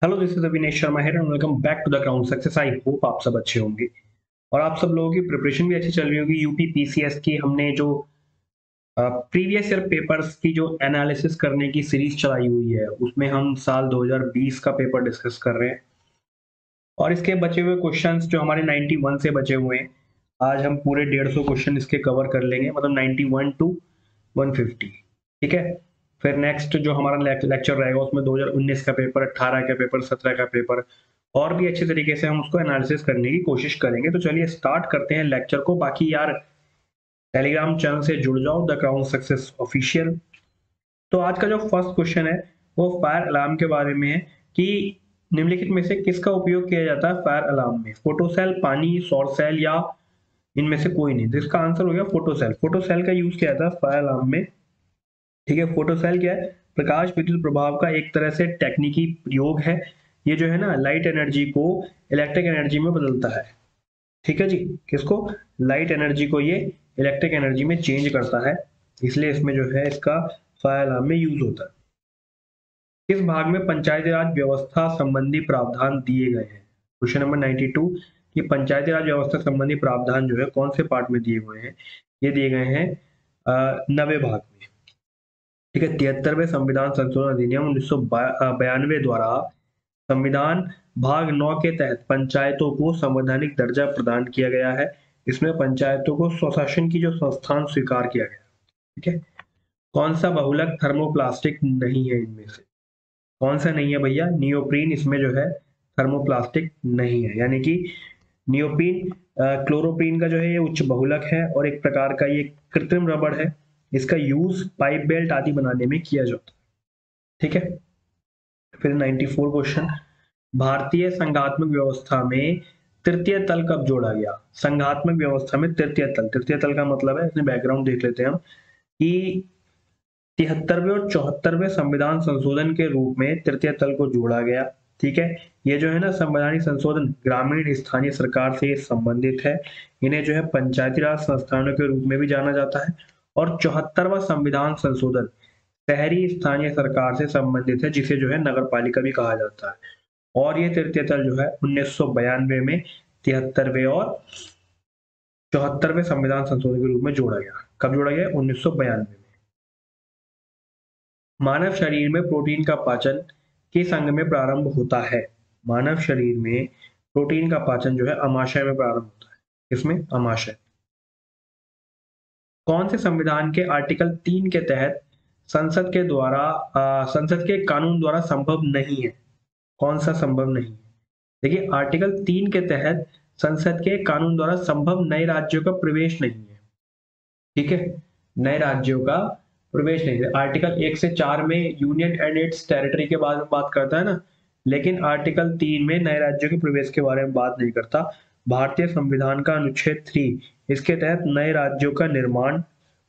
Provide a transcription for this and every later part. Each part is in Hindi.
Hello, this is Avinesh Sharma here and welcome back to the ground success. I hope आप सब अच्छे होंगे और आप सब लोगों की प्रिपरेशन भी अच्छी चल रही होगी। यूपी पीसीएस की हमने जो प्रीवियस ईयर पेपर्स की जो एनालिसिस करने की सीरीज चलाई हुई है, उसमें हम साल 2020 का पेपर डिस्कस कर रहे हैं और इसके बचे हुए क्वेश्चंस जो हमारे 91 से बचे हुए हैं, आज हम पूरे 150 क्वेश्चन इसके कवर कर लेंगे, मतलब 91 टू 150। ठीक है। फिर नेक्स्ट जो हमारा लेक्चर रहेगा उसमें 2019 का पेपर, 18 का पेपर, 17 का पेपर और भी अच्छे तरीके से हम उसको एनालिसिस करने की कोशिश करेंगे। तो चलिए स्टार्ट करते हैं लेक्चर को। बाकी यार टेलीग्राम चैनल से जुड़ जाओ, द क्राउन सक्सेस ऑफिशियल। तो आज का जो फर्स्ट क्वेश्चन है वो फायर अलार्म के बारे में है कि निम्नलिखित में से किसका उपयोग किया जाता है फायर अलार्म में? फोटोसेल, पानी, सौर सेल या इनमें से कोई नहीं। तो इसका आंसर हो गया फोटोसेल। फोटोसेल का यूज किया जाता है फायर अलार्म में। ठीक है। फोटोसेल क्या है? प्रकाश विद्युत प्रभाव का एक तरह से टेक्निकी प्रयोग है। ये जो है ना, लाइट एनर्जी को इलेक्ट्रिक एनर्जी में बदलता है। ठीक है जी। किसको? लाइट एनर्जी को ये इलेक्ट्रिक एनर्जी में चेंज करता है, इसलिए इसमें जो है इसका फायर अलार्म में यूज होता है। किस भाग में पंचायती राज व्यवस्था संबंधी प्रावधान दिए गए हैं? क्वेश्चन नंबर 92 कि पंचायती राज व्यवस्था संबंधी प्रावधान जो है कौन से पार्ट में दिए हुए हैं? ये दिए गए हैं 90 भाग में। ठीक है। 73वें संविधान संशोधन अधिनियम 1992 द्वारा संविधान भाग 9 के तहत पंचायतों को संवैधानिक दर्जा प्रदान किया गया है। इसमें पंचायतों को स्वशासन की जो संस्थान स्वीकार किया गया। ठीक है। कौन सा बहुलक थर्मोप्लास्टिक नहीं है इनमें से? कौन सा नहीं है भैया? नियोप्रीन इसमें जो है थर्मोप्लास्टिक नहीं है, यानी कि नियोप्रीन क्लोरोप्रीन का जो है ये उच्च बहुलक है और एक प्रकार का ये कृत्रिम रबड़ है। इसका यूज पाइप बेल्ट आदि बनाने में किया जाता है। ठीक है। फिर 94 क्वेश्चन, भारतीय संघात्मक व्यवस्था में तृतीय तल कब जोड़ा गया? संघात्मक व्यवस्था में तृतीय तल, तृतीय तल का मतलब है, इसमें बैकग्राउंड देख लेते हैं हम कि 73वें और 74वें संविधान संशोधन के रूप में तृतीय तल को जोड़ा गया। ठीक है। ये जो है ना संवैधानिक संशोधन ग्रामीण स्थानीय सरकार से संबंधित है। इन्हें जो है पंचायती राज संस्थानों के रूप में भी जाना जाता है। और 74वां संविधान संशोधन शहरी स्थानीय सरकार से संबंधित है, जिसे जो है नगर पालिका भी कहा जाता है। और ये तृतीय तल जो है 1992 में 73वें और 74वें संविधान संशोधन के रूप में जोड़ा गया। कब जोड़ा गया? 1992 में। मानव शरीर में प्रोटीन का पाचन किस अंग में प्रारंभ होता है? मानव शरीर में प्रोटीन का पाचन जो है अमाशय में प्रारंभ होता है। इसमें अमाशय। कौन से संविधान के आर्टिकल 3 के तहत संसद के कानून द्वारा संभव नहीं है? कौन सा संभव नहीं है? देखिए, आर्टिकल 3 के तहत संसद के कानून द्वारा संभव नए राज्यों का प्रवेश नहीं है। ठीक है। नए राज्यों का प्रवेश नहीं है। आर्टिकल 1 से 4 में यूनियन एंड इट्स टेरिटरी के बारे में बात करता है ना, लेकिन आर्टिकल 3 में नए राज्यों के प्रवेश के बारे में बात नहीं करता। भारतीय संविधान का अनुच्छेद 3 इसके तहत नए राज्यों का निर्माण,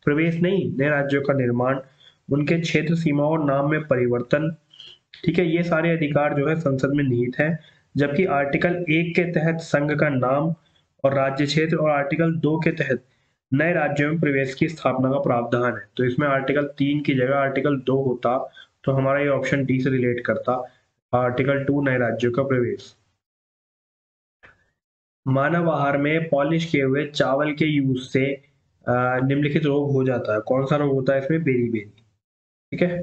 प्रवेश नहीं, नए राज्यों का निर्माण, उनके क्षेत्र सीमा और नाम में परिवर्तन, ठीक है, ये सारे अधिकार जो है संसद में निहित है। जबकि आर्टिकल 1 के तहत संघ का नाम और राज्य क्षेत्र और आर्टिकल 2 के तहत नए राज्यों में प्रवेश की स्थापना का प्रावधान है। तो इसमें आर्टिकल 3 की जगह आर्टिकल 2 होता तो हमारा ये ऑप्शन डी से रिलेट करता, आर्टिकल 2 नए राज्यों का प्रवेश। मानव आहार में पॉलिश किए हुए चावल के यूज से निम्नलिखित रोग हो जाता है। कौन सा रोग होता है इसमें? Beriberi. ठीक है।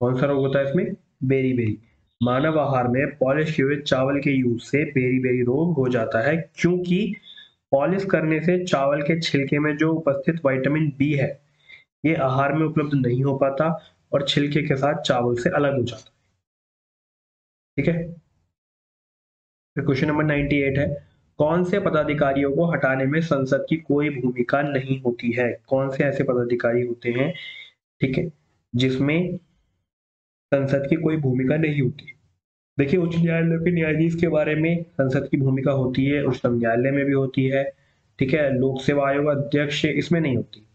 कौन सा रोग होता है इसमें? Berry berry. मानव आहार में पॉलिश किए हुए चावल के यूज से बेरी बेरी रोग हो जाता है, क्योंकि पॉलिश करने से चावल के छिलके में जो उपस्थित विटामिन बी है ये आहार में उपलब्ध नहीं हो पाता और छिलके के साथ चावल से अलग हो जाता है। ठीक है। फिर क्वेश्चन नंबर 98 है, कौन से पदाधिकारियों को हटाने में संसद की कोई भूमिका नहीं होती है? कौन से ऐसे पदाधिकारी होते हैं, ठीक है, जिसमें संसद की कोई भूमिका नहीं होती? देखिए, उच्च न्यायालय के न्यायाधीश के बारे में संसद की भूमिका होती है, उच्चतम न्यायालय में भी होती है। ठीक है। लोक सेवा आयोग अध्यक्ष इसमें नहीं होती।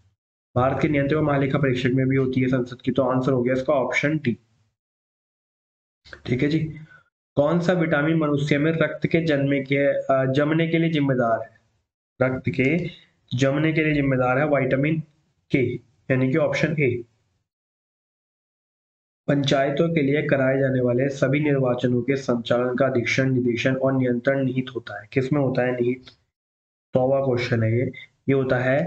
भारत के नियंत्रक और महालेखा परीक्षक में भी होती है संसद की। तो आंसर हो गया इसका ऑप्शन डी। ठीक है जी। कौन सा विटामिन मनुष्य में रक्त के जमने के लिए जिम्मेदार है? रक्त के जमने के लिए जिम्मेदार है विटामिन के, यानी कि ऑप्शन ए। पंचायतों के लिए कराए जाने वाले सभी निर्वाचनों के संचालन का अधीक्षण, निदेशन और नियंत्रण निहित होता है। किसमें होता है निहित? 100वां क्वेश्चन है ये होता है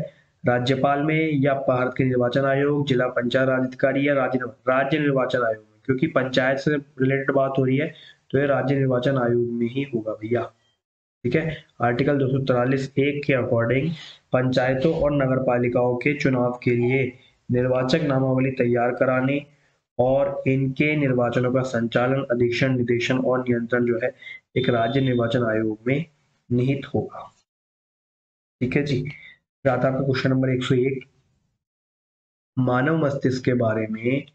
राज्यपाल में, या भारत के निर्वाचन आयोग, जिला पंचायत राज अधिकारी, या राज्य निर्वाचन आयोग में। क्योंकि पंचायत से रिलेटेड बात हो रही है तो ये राज्य निर्वाचन आयोग में ही होगा भैया। ठीक है, आर्टिकल 243(1) के अकॉर्डिंग पंचायतों और नगर पालिकाओं के चुनाव के लिए निर्वाचक नामावली तैयार कराने और इनके निर्वाचनों का संचालन, अधीक्षण, निदेशन और नियंत्रण जो है एक राज्य निर्वाचन आयोग में निहित होगा। ठीक है जी, आता है क्वेश्चन नंबर 101। मानव मस्तिष्क के बारे में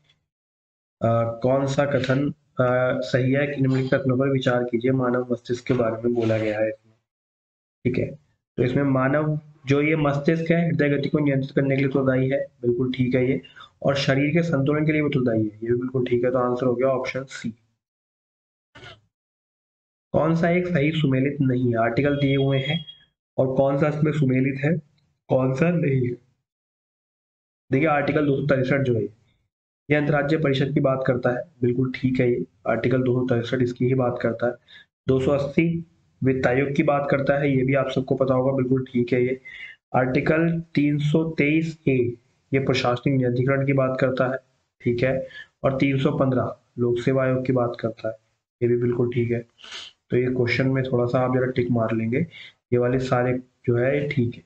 कौन सा कथन सही है कि निम्नलिखित कथनों पर विचार कीजिए। मानव मस्तिष्क के बारे में बोला गया है इसमें। ठीक है, तो इसमें मानव जो ये मस्तिष्क है हृदय गति को नियंत्रित करने के लिए उत्तरदायी है, बिल्कुल ठीक है ये, और शरीर के संतुलन के लिए उत्तरदायी है, ये भी बिल्कुल ठीक है। तो आंसर हो गया ऑप्शन सी। कौन सा एक सही सुमेलित नहीं है? आर्टिकल दिए हुए हैं और कौन सा इसमें सुमेलित है, कौन सा नहीं है। देखिए आर्टिकल 263 जो है ये अंतर्राज्यीय परिषद की बात करता है, बिल्कुल ठीक है ये। आर्टिकल 263 इसकी ही बात करता है। 280 वित्त आयोग की बात करता है, ये भी आप सबको पता होगा, बिल्कुल ठीक है ये। आर्टिकल 323(a) ये प्रशासनिक निधिकरण की बात करता है, ठीक है। और 315 लोक सेवा आयोग की बात करता है, ये भी बिल्कुल ठीक है। तो ये क्वेश्चन में थोड़ा सा आप जरा टिक मार लेंगे, ये वाले सारे जो है ये ठीक है।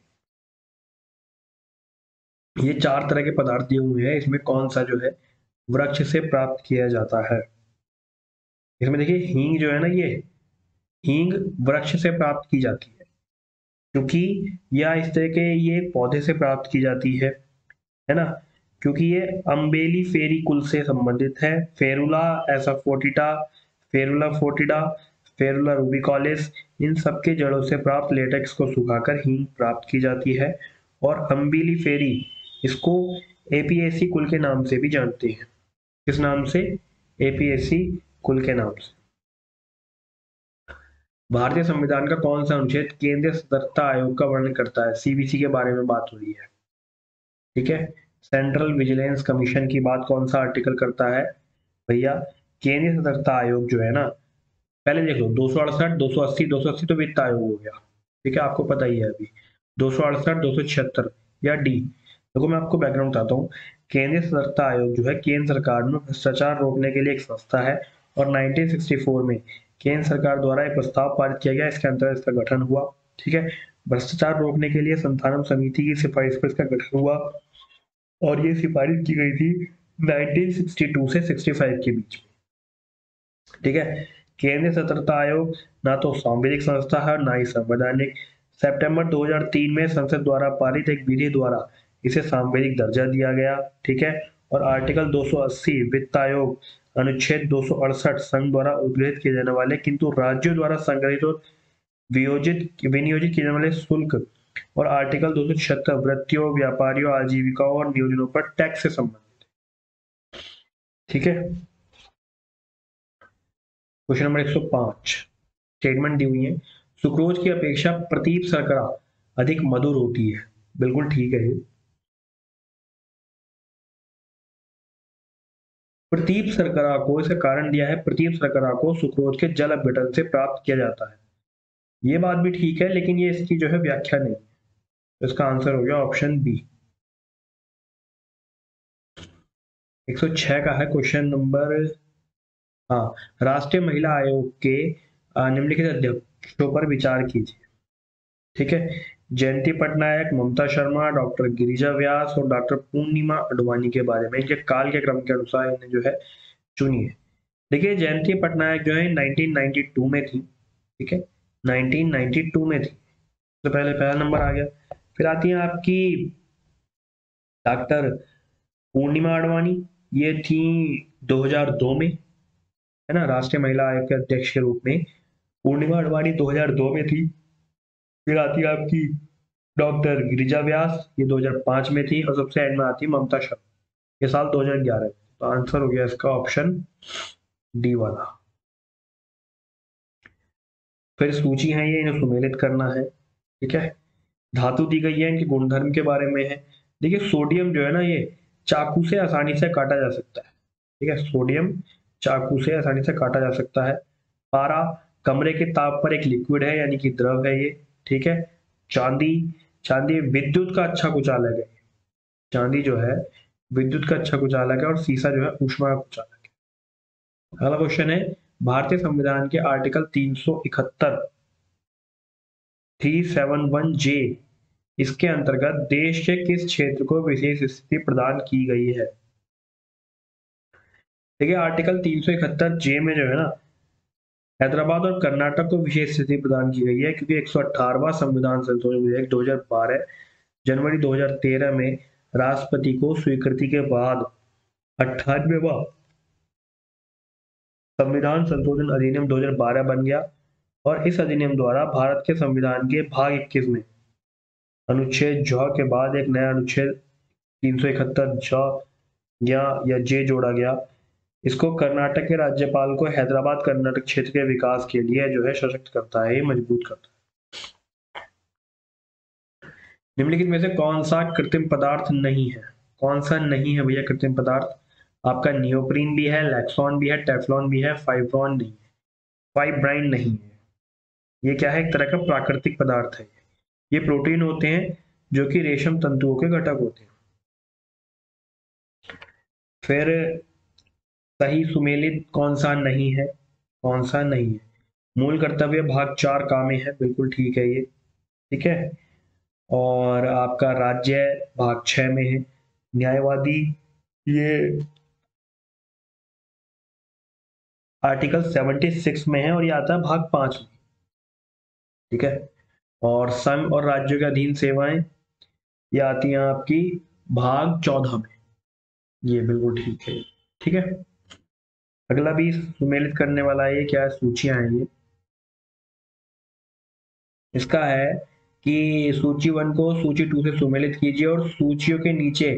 ये 4 तरह के पदार्थ दिए हुए हैं, इसमें कौन सा जो है वृक्ष से प्राप्त किया जाता है? इसमें देखिए हींग जो है ना, ये हींग वृक्ष से प्राप्त की जाती है, क्योंकि यह इस तरह के ये पौधे से प्राप्त की जाती है ना, क्योंकि ये अम्बेली फेरी कुल से संबंधित है। फेरुला एसाफोटिडा, फेरुला फोर्टिडा, फेरुला रूबिकॉलिस, इन सब के जड़ों से प्राप्त लेटेक्स को सुखाकर हींग प्राप्त की जाती है। और अम्बेली फेरी इसको एपीएसी कुल के नाम से भी जानते हैं। किस नाम से? एपीएसी कुल के नाम से। भारतीय संविधान का कौन सा अनुच्छेद केंद्रीय सतर्कता आयोग का वर्णन करता है? सीबीसी के बारे में बात हो रही है, ठीक है। सेंट्रल विजिलेंस कमीशन की बात कौन सा आर्टिकल करता है भैया? केंद्रीय सतर्कता आयोग जो है ना, पहले देख लो 268, 280, 280 तो वित्त आयोग हो गया, ठीक है, आपको पता ही है अभी। 268, 276 या डी। देखो मैं आपको बैकग्राउंड बताता हूँ। केंद्रीय सतर्कता आयोग जो है केंद्र सरकार में भ्रष्टाचार रोकने के लिए एक संस्था है, और 1964 में केंद्र सरकार द्वारा एक प्रस्ताव पारित किया गया, इसके अंतर्गत इसका गठन हुआ, ठीक है। भ्रष्टाचार रोकने के लिए संथानम समिति की सिफारिश पर इसका गठन हुआ, और ये सिफारिश की गई थी 1962 से 65 के बीच में, ठीक है। केंद्रीय सतर्कता आयोग ना तो सांविधिक संस्था है ना ही संवैधानिक। सितंबर 2003 में संसद द्वारा पारित एक विधि द्वारा इसे सांविधिक दर्जा दिया गया, ठीक है। और आर्टिकल 280 वित्त आयोग, अनुच्छेद 268 संघ द्वारा उद्घोषित किए जाने वाले किंतु राज्यों द्वारा संग्रहित और विनियोजित किए जाने वाले शुल्क, और आर्टिकल 276 वृत्तियों, व्यापारियों, आजीविकाओं और नियोजनों पर टैक्स से संबंधित, ठीक है। क्वेश्चन नंबर 105 स्टेटमेंट दी हुई है, सुक्रोज की अपेक्षा प्रतीप शर्करा अधिक मधुर होती है, बिल्कुल ठीक है ये। प्रतीप शर्करा को, इसका कारण दिया है, प्रतीप शर्करा को सुक्रोज के जल अपघटन से प्राप्त किया जाता है, ये बात भी ठीक है, लेकिन ये इसकी जो है व्याख्या नहीं है। तो इसका आंसर हो गया ऑप्शन बी। 106 का है क्वेश्चन नंबर, हाँ, राष्ट्रीय महिला आयोग के निम्नलिखित अध्यक्षों पर विचार कीजिए, ठीक है। जयंती पटनायक, ममता शर्मा, डॉक्टर गिरिजा व्यास और डॉक्टर पूर्णिमा अडवाणी के बारे में इनके काल के क्रम के अनुसार इन्हें जो है चुनिए। देखिए जयंती पटनायक जो है 1992 में थी, ठीक है, 1992 में थी, तो पहले पहला नंबर आ गया। फिर आती है आपकी डॉक्टर पूर्णिमा अडवाणी, ये थी 2002 में, है ना, राष्ट्रीय महिला आयोग के अध्यक्ष के रूप में पूर्णिमा अडवाणी 2002 में थी। फिर आती है आपकी डॉक्टर गिरिजा व्यास, ये 2005 में थी, और सबसे एंड में आती है ममता शर्मा, ये साल 2011 में। तो आंसर हो गया इसका ऑप्शन डी वाला। फिर सूची है ये, इन्हें सुमेलित करना है, ठीक है। धातु दी गई है, इनके गुणधर्म के बारे में है। देखिए सोडियम जो है ना, ये चाकू से आसानी से काटा जा सकता है, ठीक है। सोडियम चाकू से आसानी से काटा जा सकता है। पारा कमरे के ताप पर एक लिक्विड है, यानी कि द्रव है ये, ठीक है। चांदी, चांदी विद्युत का अच्छा कुचालक है। चांदी जो है विद्युत का अच्छा कुचालक है, और सीसा जो है ऊष्मा का कुचालक है। अगला क्वेश्चन है, भारतीय संविधान के आर्टिकल 371 371 जे, इसके अंतर्गत देश के किस क्षेत्र को विशेष स्थिति प्रदान की गई है? देखिए आर्टिकल 371 जे में जो है ना, हैदराबाद और कर्नाटक को विशेष स्थिति प्रदान की गई है, क्योंकि 118वां संविधान संशोधन विधेयक 2012 जनवरी 2013 में राष्ट्रपति को स्वीकृति के बाद 98वां संविधान संशोधन अधिनियम 2012 बन गया, और इस अधिनियम द्वारा भारत के संविधान के भाग 21 में अनुच्छेद ज के बाद एक नया अनुच्छेद 371 ज या जे जोड़ा गया। इसको कर्नाटक के राज्यपाल को हैदराबाद कर्नाटक क्षेत्र के विकास के लिए जो है सशक्त करता है, मजबूत करता है। निम्नलिखित में से कौन सा कृत्रिम पदार्थ नहीं है? कौन सा नहीं है भैया कृत्रिम पदार्थ? आपका नियोप्रीन भी है, लैक्सॉन भी है, टेफ्लॉन भी है, फाइब्रॉन नहीं है, फाइब्राइन नहीं है। ये क्या है? एक तरह का प्राकृतिक पदार्थ है। ये प्रोटीन होते हैं जो कि रेशम तंतुओं के घटक होते हैं। फिर सही सुमेलित कौन सा नहीं है? कौन सा नहीं है? मूल कर्तव्य भाग 4 का में है, बिल्कुल ठीक है ये, ठीक है। और आपका राज्य भाग 6 में है। न्यायवादी ये आर्टिकल 76 में है, और ये आता है भाग 5 में, ठीक है। और संघ और राज्यों के अधीन सेवाएं ये आती हैं आपकी भाग 14 में, ये बिल्कुल ठीक है, ठीक है। अगला भी सुमेलित करने वाला है, ये क्या है? सूचियां हैं ये। इसका है कि सूची 1 को सूची 2 से सुमेलित कीजिए, और सूचियों के नीचे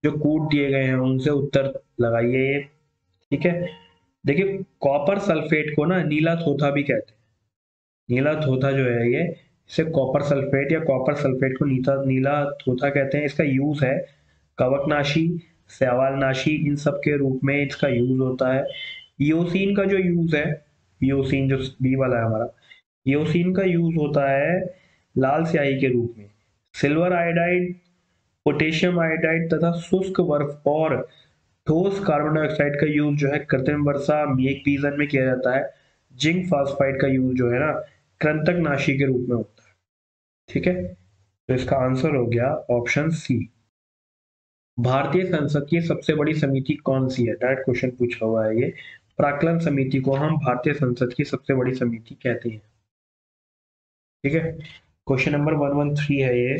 जो कूट दिए गए हैं उनसे उत्तर लगाइए ये, ठीक है। देखिए कॉपर सल्फेट को ना नीला थोथा भी कहते हैं। नीला थोथा जो है ये, इसे कॉपर सल्फेट या कॉपर सल्फेट को नीला थोथा कहते हैं। इसका यूज है कवकनाशी, शैवालनाशी, इन सब के रूप में इसका यूज होता है। ईओसिन का जो यूज है, ईओसिन जो बी वाला है हमारा, ईओसिन का यूज होता है लाल स्याही के रूप में। सिल्वर आयोडाइड, पोटेशियम आयोडाइड तथा शुष्क बर्फ और ठोस कार्बन डाइऑक्साइड का यूज जो है कृत्रिम वर्षा मेघ पीजन में किया जाता है। जिंक फास्फाइड का यूज जो है ना कृंतकनाशी के रूप में होता है, ठीक है। तो इसका आंसर हो गया ऑप्शन सी। भारतीय संसद की सबसे बड़ी समिति कौन सी है? डायरेक्ट क्वेश्चन पूछा हुआ है ये। प्राक्कलन समिति को हम भारतीय संसद की सबसे बड़ी समिति कहते हैं, ठीक है। क्वेश्चन नंबर 113 है ये।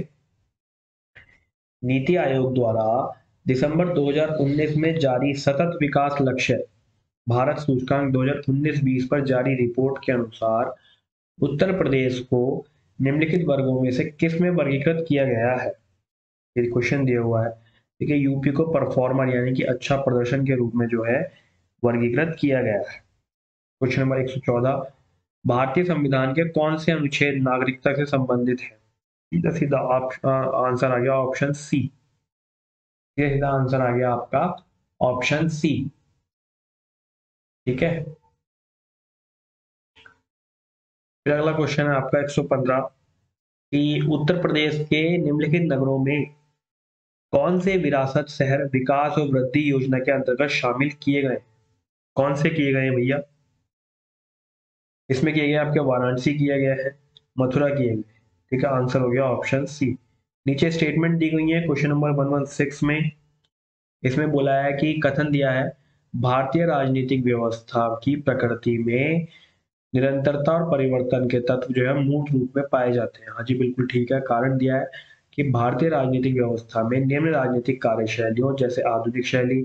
नीति आयोग द्वारा दिसंबर 2019 में जारी सतत विकास लक्ष्य भारत सूचकांक 2019-20 पर जारी रिपोर्ट के अनुसार उत्तर प्रदेश को निम्नलिखित वर्गों में से किस में वर्गीकृत किया गया है? ये क्वेश्चन दिया हुआ है। देखिए यूपी को परफॉर्मर यानी कि अच्छा प्रदर्शन के रूप में जो है वर्गीकृत किया गया है। क्वेश्चन नंबर 114, भारतीय संविधान के कौन से अनुच्छेद नागरिकता से संबंधित है? सीधा सीधा आंसर आ गया ऑप्शन सी। ये सीधा आंसर आ गया आपका ऑप्शन सी, ठीक है। फिर अगला क्वेश्चन है आपका 115 कि उत्तर प्रदेश के निम्नलिखित नगरों में कौन से विरासत शहर विकास और वृद्धि योजना के अंतर्गत शामिल किए गए? कौन से किए गए भैया? इसमें किया गया आपके वाराणसी किया गया है, मथुरा किए गए, ठीक है। आंसर हो गया ऑप्शन सी। नीचे स्टेटमेंट दी गई है क्वेश्चन नंबर 116 में। इसमें बोला है कि कथन दिया है भारतीय राजनीतिक व्यवस्था की प्रकृति में निरंतरता और परिवर्तन के तत्व जो है मूल रूप में पाए जाते हैं। हाँ जी बिल्कुल ठीक है। कारण दिया है कि भारतीय राजनीतिक व्यवस्था में निम्न राजनीतिक कार्यशैलियों जैसे आधुनिक शैली,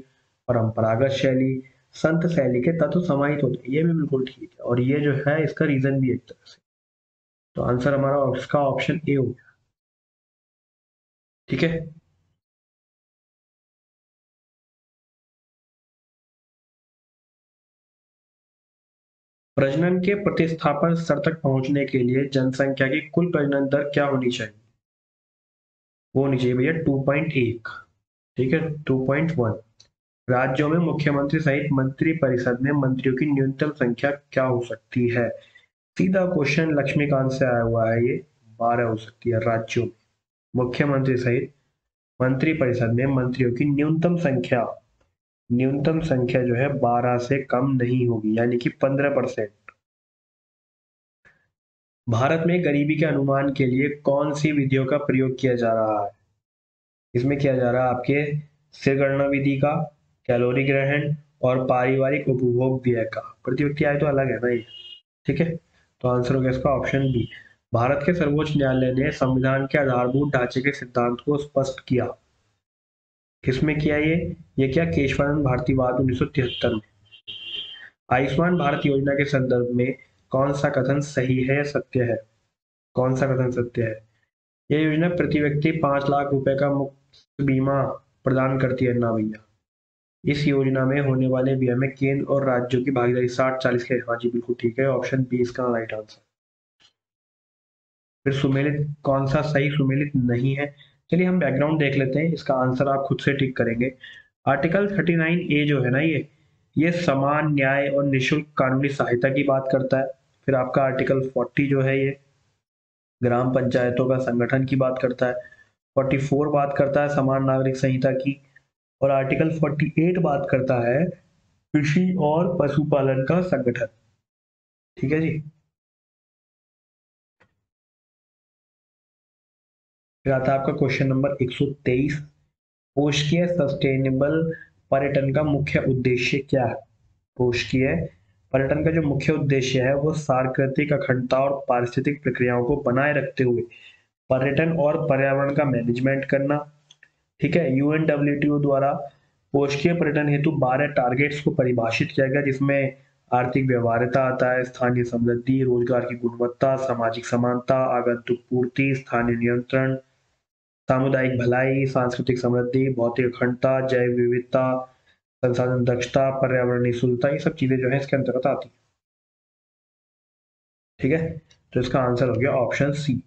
परंपरागत शैली, संत शैली के तत्व समाहित होते हैं। ये भी बिल्कुल ठीक है, और ये जो है इसका रीजन भी एक तरह से। तो आंसर हमारा इसका ऑप्शन ए हो गया, ठीक है। प्रजनन के प्रतिस्थापन स्तर तक पहुंचने के लिए जनसंख्या की कुल प्रजनन दर क्या होनी चाहिए? वो होनी चाहिए भैया 2.1, ठीक है, 2.1। राज्यों में मुख्यमंत्री सहित मंत्रिपरिषद में मंत्रियों की न्यूनतम संख्या क्या हो सकती है? सीधा क्वेश्चन लक्ष्मीकांत से आया हुआ है ये। 12 हो सकती है राज्यों में मुख्यमंत्री सहित मंत्रिपरिषद में मंत्रियों की न्यूनतम संख्या जो है 12 से कम नहीं होगी, यानी कि 15%। भारत में गरीबी के अनुमान के लिए कौन सी विधियों का प्रयोग किया जा रहा है? इसमें किया जा रहा है आपके सिरगणना विधि का, कैलोरी ग्रहण और पारिवारिक उपभोग व्यय का। प्रति व्यक्ति आय तो अलग है ना ये। ठीक है, तो आंसर हो गया इसका ऑप्शन बी। भारत के सर्वोच्च न्यायालय ने संविधान के आधारभूत ढांचे के सिद्धांत को स्पष्ट किया। किसमें किया ये क्या? केशवानंद भारतीवाद 1973 में। आयुष्मान भारत योजना के संदर्भ में कौन सा कथन सही है या सत्य है? कौन सा कथन सत्य है? यह योजना प्रति व्यक्ति 5 लाख रुपए का मुफ्त बीमा प्रदान करती है ना भैया। इस योजना में होने वाले व्यय में केंद्र और राज्यों की भागीदारी 60-40 के। हाँ जी बिल्कुल ठीक है, ऑप्शन बी इसका राइट आंसर। फिर सुमेलित कौन सा सही सुमेलित नहीं है? चलिए हम बैकग्राउंड देख लेते हैं, इसका आंसर आप खुद से टिक करेंगे। आर्टिकल 39A जो है ना ये समान न्याय और निशुल्क कानूनी सहायता की बात करता है। फिर आपका आर्टिकल 40 जो है ये ग्राम पंचायतों का संगठन की बात करता है। 44 बात करता है समान नागरिक संहिता की, और आर्टिकल 48 बात करता है कृषि और पशुपालन का संगठन। ठीक है जी। फिर आता है आपका क्वेश्चन नंबर 123। कोशिकीय सस्टेनेबल पर्यटन का मुख्य उद्देश्य क्या है? कोशिकीय पर्यटन का जो मुख्य उद्देश्य है वो सांस्कृतिक अखंडता और पारिस्थितिक प्रक्रियाओं को बनाए रखते हुए पर्यटन और पर्यावरण का मैनेजमेंट करना। ठीक है, यूएनडब्ल्यूटीओ द्वारा कोशिकीय पर्यटन हेतु 12 टारगेट्स को परिभाषित किया गया, जिसमें आर्थिक व्यवहार्यता आता है, स्थानीय समृद्धि, रोजगार की गुणवत्ता, सामाजिक समानता, आगंतुक पूर्ति, स्थानीय नियंत्रण, सामुदायिक भलाई, सांस्कृतिक समृद्धि, भौतिक अखंडता, जैव विविधता, संसाधन दक्षता, पर्यावरणीय शुद्धता, ये सब चीजें जो है इसके अंतर्गत आती है। ठीक है, तो इसका आंसर हो गया ऑप्शन सी।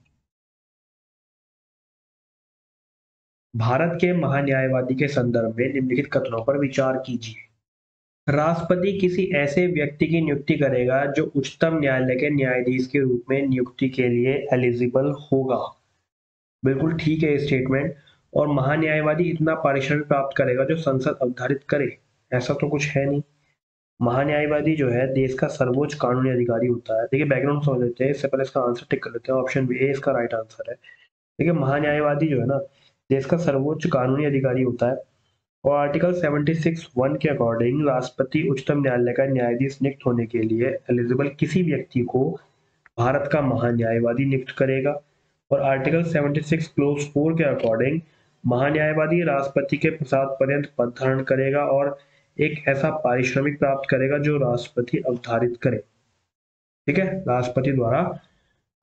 भारत के महान्यायवादी के संदर्भ में निम्नलिखित कथनों पर विचार कीजिए। राष्ट्रपति किसी ऐसे व्यक्ति की नियुक्ति करेगा जो उच्चतम न्यायालय के न्यायाधीश के रूप में नियुक्ति के लिए एलिजिबल होगा। बिल्कुल ठीक है ये स्टेटमेंट। और महान्यायवादी इतना पारिश्रमिक प्राप्त करेगा जो संसद अवधारित करे, ऐसा तो कुछ है नहीं। महान्यायवादी जो है देश का सर्वोच्च कानूनी अधिकारी होता है। देखिए बैकग्राउंड समझ लेते हैं, इससे पहले इसका आंसर टिक कर लेते हैं। ऑप्शन बी इसका राइट आंसर है। देखिए महान्यायवादी जो है ना देश का सर्वोच्च कानूनी अधिकारी होता है, और आर्टिकल 76(1) के अकॉर्डिंग राष्ट्रपति उच्चतम न्यायालय का न्यायाधीश नियुक्त होने के लिए एलिजिबल किसी व्यक्ति को भारत का महान्यायवादी नियुक्त करेगा। और आर्टिकल 76 क्लोज 4 के अकॉर्डिंग महान्यायवादी राष्ट्रपति के प्रसाद पर्यंत पद धारण करेगा और एक ऐसा पारिश्रमिक प्राप्त करेगा जो राष्ट्रपति अवधारित करे। ठीक है, राष्ट्रपति द्वारा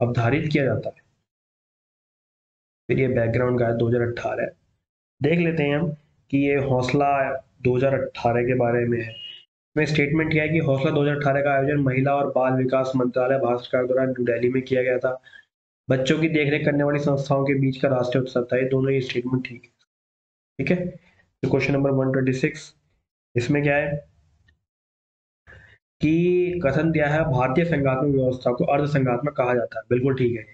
अवधारित किया जाता है। फिर ये बैकग्राउंड का 2018 देख लेते हैं हम कि ये हौसला 2018 के बारे में है। इसमें स्टेटमेंट किया है कि हौसला 2018 का आयोजन महिला और बाल विकास मंत्रालय भारत सरकार द्वारा न्यू दिल्ली में किया गया था। बच्चों की देखरेख करने वाली संस्थाओं के बीच का राष्ट्रीय उत्सव था। ये दोनों ही स्टेटमेंट ठीक है। ठीक है, तो क्वेश्चन नंबर 126 इसमें क्या है कि कथन दिया है भारतीय संघात्मक व्यवस्था को अर्ध संघात्मक कहा जाता है। बिल्कुल ठीक है।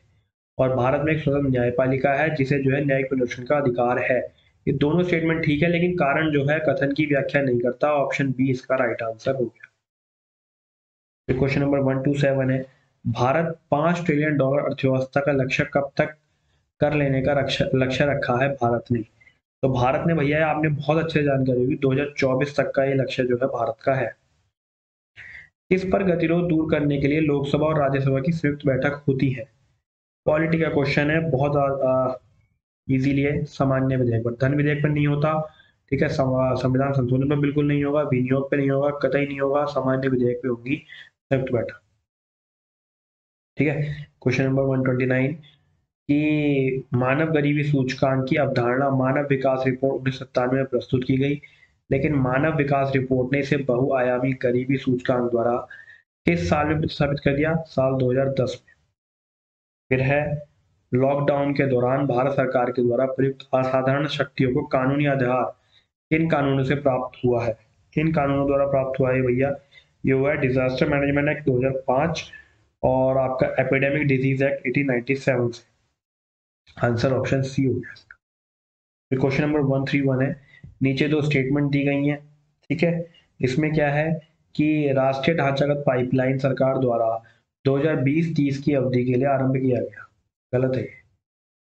और भारत में एक स्वतंत्र न्यायपालिका है जिसे जो है न्यायिक प्रदर्शन का अधिकार है। ये दोनों स्टेटमेंट ठीक है, लेकिन कारण जो है कथन की व्याख्या नहीं करता। ऑप्शन बी इसका राइट आंसर हो गया। फिर क्वेश्चन नंबर 127 है, भारत $5 ट्रिलियन अर्थव्यवस्था का लक्ष्य कब तक कर लेने का लक्ष्य रखा है भारत ने? तो भारत ने भैया आपने बहुत अच्छे जानकारी होगी, 2024 तक का ये लक्ष्य जो है भारत का है। इस पर गतिरोध दूर करने के लिए लोकसभा और राज्यसभा की संयुक्त बैठक होती है। पॉलिटी का क्वेश्चन है, बहुत इजीली है। सामान्य विधेयक पर, धन विधेयक पर नहीं होता। ठीक है, संविधान संशोधन पर बिल्कुल नहीं होगा, विनियोग पे नहीं होगा, कतई नहीं होगा, सामान्य विधेयक पे होगी संयुक्त बैठक। ठीक है, क्वेश्चन नंबर 129 कि मानव गरीबी सूचकांक की अवधारणा मानव विकास रिपोर्ट 1997 में प्रस्तुत की गई, लेकिन मानव विकास रिपोर्ट ने इसे बहुआयामी गरीबी सूचकांक द्वारा किस साल में प्रतिस्थापित कर दिया? साल 2010 में। फिर है लॉकडाउन के दौरान भारत सरकार के द्वारा प्रयुक्त असाधारण शक्तियों को कानूनी आधार किन कानूनों से प्राप्त हुआ है? किन कानूनों द्वारा प्राप्त हुआ है भैया? ये हुआ है डिजास्टर मैनेजमेंट एक्ट 2005 और आपका एपिडेमिक डिजीज एक्ट 1897 से। आंसर ऑप्शन सी हो गया। फिर क्वेश्चन नंबर 131 है, नीचे दो स्टेटमेंट दी गई हैं, ठीक है। इसमें क्या है कि राष्ट्रीय ढांचागत पाइपलाइन सरकार द्वारा 2020-30 की अवधि के लिए आरंभ किया गया, गलत है ये।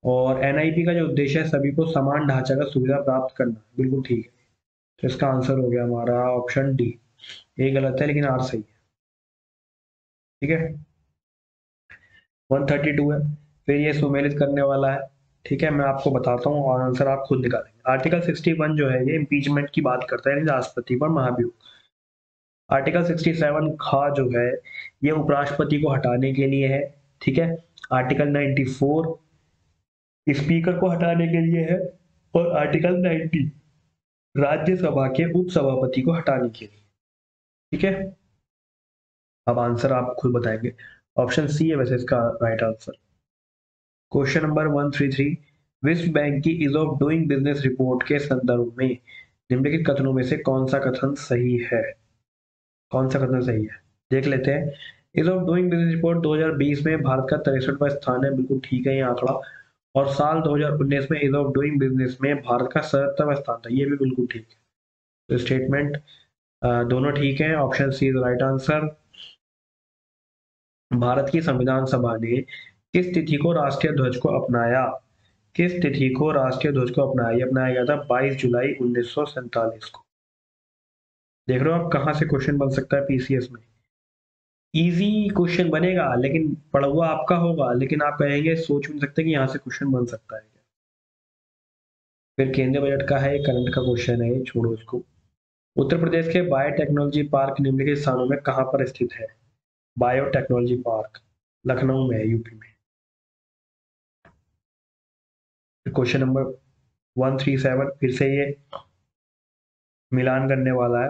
और एनआईपी का जो उद्देश्य है सभी को समान ढांचागत सुविधा प्राप्त करना, बिल्कुल ठीक है। तो इसका आंसर हो गया हमारा ऑप्शन डी। ए गलत है लेकिन आर सही है, ठीक है। 132 है, फिर ये सुमेलित करने वाला है, ठीक है। मैं आपको बताता हूँ और आंसर आप खुद निकालेंगे। आर्टिकल 61 जो है ये इम्पीचमेंट की बात करता है, यानी राष्ट्रपति पर महाभियोग। आर्टिकल 67 खा जो है ये उपराष्ट्रपति को हटाने के लिए है, ठीक है। आर्टिकल 94 स्पीकर को हटाने के लिए है और आर्टिकल 90 राज्यसभा के उपसभापति को हटाने के लिए, ठीक है। अब आंसर आप खुद बताएंगे। ऑप्शन सी है वैसे इसका राइट आंसर। क्वेश्चन नंबर 133, विश्व बैंक की is of doing business report के संदर्भ में निम्नलिखित कथनों में से कौन सा कथन सही है? कौन सा कथन सही है देख लेते हैं। Is of doing business report 2020 में भारत का 63वां स्थान है, बिल्कुल ठीक है ये आंकड़ा। और साल 2019 में इज ऑफ डूइंग बिजनेस में भारत का 77वां स्थान था, ये भी बिल्कुल ठीक है। तो स्टेटमेंट दोनों ठीक है, option C is right answer. Bharat की संविधान सभा ने किस तिथि को राष्ट्रीय ध्वज को अपनाया? किस तिथि को राष्ट्रीय ध्वज को अपनाया? ये अपनाया गया था 22 जुलाई 1947 को। देख रहे हो आप कहां से क्वेश्चन बन सकता है पीसीएस में। इजी क्वेश्चन बनेगा लेकिन पढ़ा हुआ आपका होगा, लेकिन आप कहेंगे सोच भी नहीं सकते कि यहाँ से क्वेश्चन बन सकता है। फिर केंद्रीय बजट का है, करंट का क्वेश्चन है, छोड़ो इसको। उत्तर प्रदेश के बायोटेक्नोलॉजी पार्क निम्नलिखित स्थानों में कहां पर स्थित है? बायोटेक्नोलॉजी पार्क लखनऊ में है, यूपी में। क्वेश्चन नंबर 137 फिर से ये मिलान करने वाला है।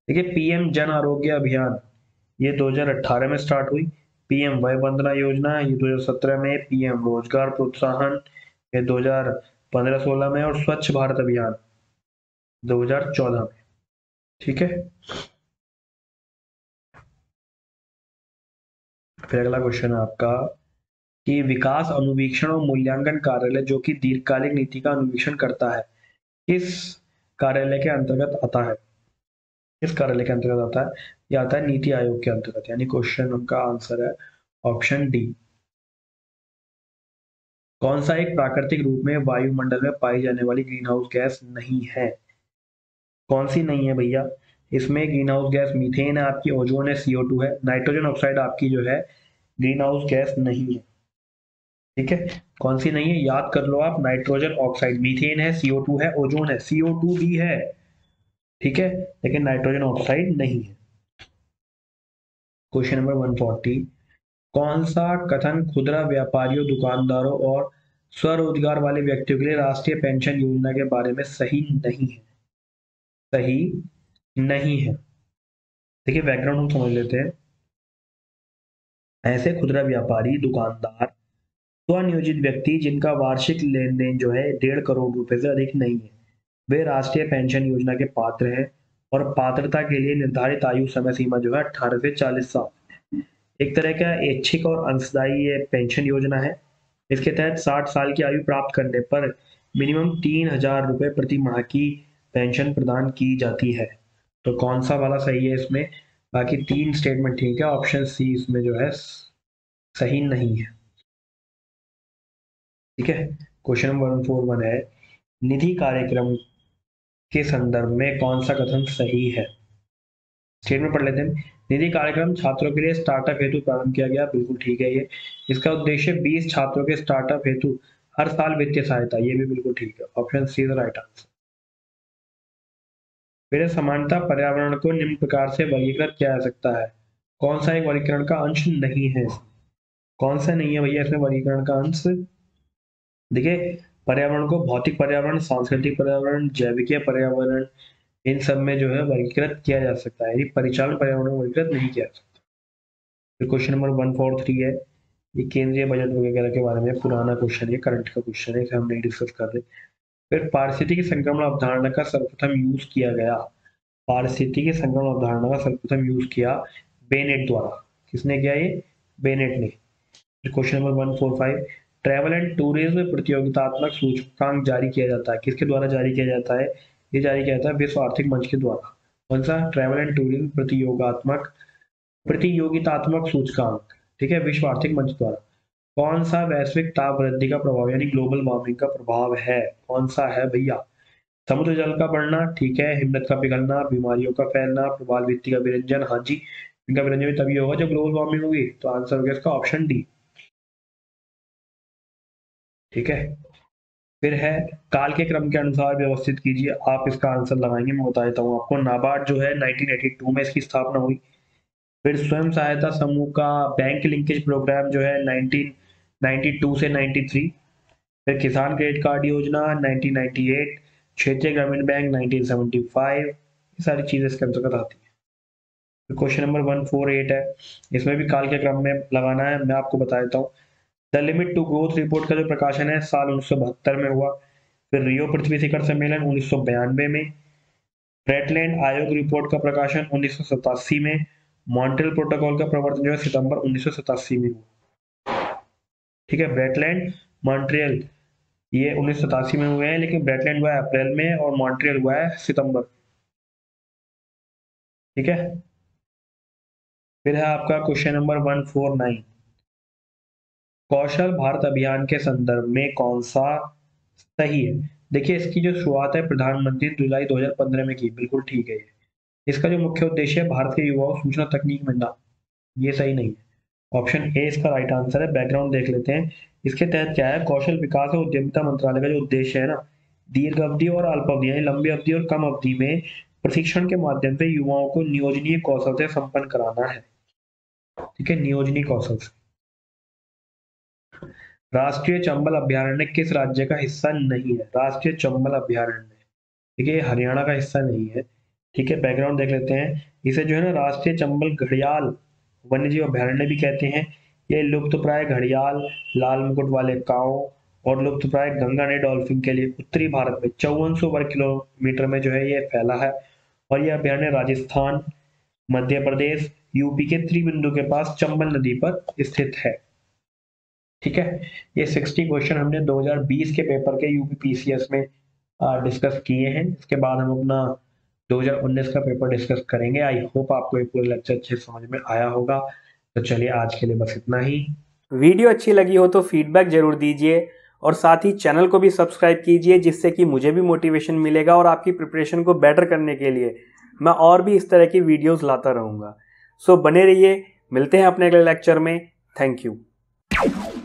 देखिए पीएम जन आरोग्य अभियान ये 2018 में स्टार्ट हुई। पीएम वय वंदना योजना ये 2017 में। पीएम रोजगार प्रोत्साहन ये 2015-16 में। और स्वच्छ भारत अभियान 2014 में, ठीक है। फिर अगला क्वेश्चन है आपका कि विकास अनुवीक्षण और मूल्यांकन कार्यालय जो कि दीर्घकालिक नीति का अनुवीक्षण करता है, किस कार्यालय के अंतर्गत आता है? किस कार्यालय के अंतर्गत आता है? ये आता है नीति आयोग के अंतर्गत, यानी क्वेश्चन का आंसर है ऑप्शन डी। कौन सा एक प्राकृतिक रूप में वायुमंडल में पाई जाने वाली ग्रीन हाउस गैस नहीं है? कौन सी नहीं है भैया? इसमें ग्रीन हाउस गैस मीथेन है आपकी, ओजोन है, CO2 है, नाइट्रोजन ऑक्साइड आपकी जो है ग्रीन हाउस गैस नहीं है, ठीक है। कौन सी नहीं है याद कर लो आप, नाइट्रोजन ऑक्साइड, मीथेन है, CO2 है, ओजोन है, CO2 भी है, ठीक है, लेकिन नाइट्रोजन ऑक्साइड नहीं है। क्वेश्चन नंबर 140, कौन सा कथन खुदरा व्यापारियों, दुकानदारों और स्वरोजगार वाले व्यक्तियों के लिए राष्ट्रीय पेंशन योजना के बारे में सही नहीं है? सही नहीं है। देखिए बैकग्राउंड हम समझ लेते हैं। ऐसे खुदरा व्यापारी, दुकानदार, स्वनियोजित व्यक्ति जिनका वार्षिक लेन देन जो है 1.5 करोड़ रुपए से अधिक नहीं है, वे राष्ट्रीय पेंशन योजना के पात्र हैं। और पात्रता के लिए निर्धारित आयु समय सीमा जो है 18 से 40 साल। एक तरह का ऐच्छिक और अंशदायी ये पेंशन योजना है। इसके तहत 60 साल की आयु प्राप्त करने पर मिनिमम 3,000 रुपए प्रति माह की पेंशन प्रदान की जाती है। तो कौन सा वाला सही है इसमें? बाकी तीन स्टेटमेंट ठीक है, ऑप्शन सी इसमें जो है सही नहीं है, ठीक है। क्वेश्चन नंबर 141 है, निधि कार्यक्रम के संदर्भ में कौन सा कथन सही है? स्टेटमेंट पढ़ लेते हैं। निधि कार्यक्रम छात्रों के लिए स्टार्टअप हेतु प्रारंभ किया गया, बिल्कुल ठीक है ये। इसका उद्देश्य 20 छात्रों के स्टार्टअप हेतु हर साल वित्तीय सहायता, ये भी बिल्कुल ठीक है, option C is right answer. फिर समानता पर्यावरण को निम्न प्रकार से वर्गीकृत किया जा सकता है, कौन सा एक वर्गीकरण का अंश नहीं है? कौन सा नहीं है भैया इसमें वर्गीकरण का अंश? देखिए पर्यावरण को भौतिक पर्यावरण, सांस्कृतिक पर्यावरण, जैविकीय पर्यावरण, इन सब में जो है वर्गीकृत किया जा सकता है, परिचालन पर्यावरण में वर्गीकृत नहीं किया जा सकता। फिर क्वेश्चन नंबर 143 है, ये केंद्रीय बजट वगैरह के बारे में पुराना क्वेश्चन है, करंट का क्वेश्चन है, इसे हम नहीं डिस्कस कर रहे। फिर पारिस्थितिकी संक्रमण अवधारणा का सर्वप्रथम यूज किया गया, पारिस्थितिकी संक्रमण अवधारणा का सर्वप्रथम यूज किया बेनेट द्वारा। किसने किया ये? बेनेट ने। Question number 145, travel and tourism प्रतियोगितात्मक सूचकांक जारी किया जाता है, किसके द्वारा जारी किया जाता है? ये जारी किया जाता है विश्व आर्थिक मंच के द्वारा। कौन सा? ट्रैवल एंड टूरिज्म प्रतियोगितात्मक सूचकांक, ठीक है, विश्व आर्थिक मंच द्वारा। कौन सा वैश्विक ताप वृद्धि का प्रभाव यानी ग्लोबल वार्मिंग का प्रभाव है? कौन सा है भैया? समुद्र जल का बढ़ना, ठीक है, हिमनद का पिघलना, बीमारियों का फैलना, प्रवाल भित्ति का विरंजन। हाँ जी, इनका विरंजन भी तभी होगा जब ग्लोबल वार्मिंग होगी। तो आंसर हो गया इसका ऑप्शन डी। ठीक है, फिर है काल के क्रम के अनुसार व्यवस्थित कीजिए। आप इसका आंसर लगाएंगे, मैं बता देता हूँ आपको। नाबार्ड जो है 1982 में इसकी स्थापना हुई। फिर स्वयं सहायता समूह का बैंक लिंकेज प्रोग्राम जो है 1992 से 93। फिर किसान क्रेडिट कार्ड योजना 1998, क्षेत्रीय ग्रामीण बैंक 1975। ये सारी चीजें इसके अंतर्गत आती है। क्वेश्चन नंबर 148 है, इसमें भी काल के क्रम में लगाना है, मैं आपको बता देता हूँ। The limit to growth report का जो प्रकाशन है साल 1972 में हुआ। फिर रियो पृथ्वी शिखर सम्मेलन 1992 में। ब्रेटलैंड आयोग रिपोर्ट का प्रकाशन 1987 में। मॉन्ट्रियल प्रोटोकॉल का प्रवर्तन जो है सितंबर 1987 में हुआ। ठीक है, ब्रेटलैंड मॉन्ट्रियल ये 1987 में हुए हैं, लेकिन ब्रेटलैंड हुआ है अप्रैल में और मॉन्ट्रियल हुआ है सितंबर। ठीक है, फिर है आपका क्वेश्चन नंबर 149, कौशल भारत अभियान के संदर्भ में कौन सा सही है? देखिए, इसकी जो शुरुआत है प्रधानमंत्री जुलाई 2015 में की, बिल्कुल ठीक है। इसका जो मुख्य उद्देश्य है भारत के युवाओं को सूचना तकनीक मिलना, ये सही नहीं है। ऑप्शन ए इसका राइट आंसर है। बैकग्राउंड देख लेते हैं। इसके तहत क्या है, कौशल विकास और उद्यमिता मंत्रालय का जो उद्देश्य है ना, दीर्घ अवधि और अल्प अवधि यानी लंबी अवधि और कम अवधि में प्रशिक्षण के माध्यम से युवाओं को नियोजनीय कौशल से संपन्न कराना है। ठीक है, नियोजनीय कौशल से। राष्ट्रीय चंबल अभयारण्य किस राज्य का हिस्सा नहीं है? राष्ट्रीय चंबल अभयारण्य, देखिए ये हरियाणा का हिस्सा नहीं है। ठीक है, बैकग्राउंड देख लेते हैं। इसे जो है ना राष्ट्रीय चंबल घड़ियाल वन्यजीव अभयारण्य भी कहते हैं। ये लुप्तप्राय घड़ियाल, लाल मुकुट वाले काऊ और लुप्तप्राय गंगा ने डॉल्फिन के लिए उत्तरी भारत में 5400 वर्ग किलोमीटर में जो है ये फैला है। और यह अभयारण्य राजस्थान, मध्य प्रदेश, यूपी के त्रिबिंदु के पास चंबल नदी पर स्थित है। ठीक है, ये 60 क्वेश्चन हमने 2020 के पेपर के यूपी पीसीएस में डिस्कस किए हैं। इसके बाद हम अपना 2019 का पेपर डिस्कस करेंगे। आई होप आपको ये पूरा लेक्चर अच्छे समझ में आया होगा। तो चलिए आज के लिए बस इतना ही। वीडियो अच्छी लगी हो तो फीडबैक जरूर दीजिए और साथ ही चैनल को भी सब्सक्राइब कीजिए, जिससे कि मुझे भी मोटिवेशन मिलेगा और आपकी प्रिपरेशन को बेटर करने के लिए मैं और भी इस तरह की वीडियोस लाता रहूँगा। सो बने रहिए, मिलते हैं अपने अगले लेक्चर में। Thank you.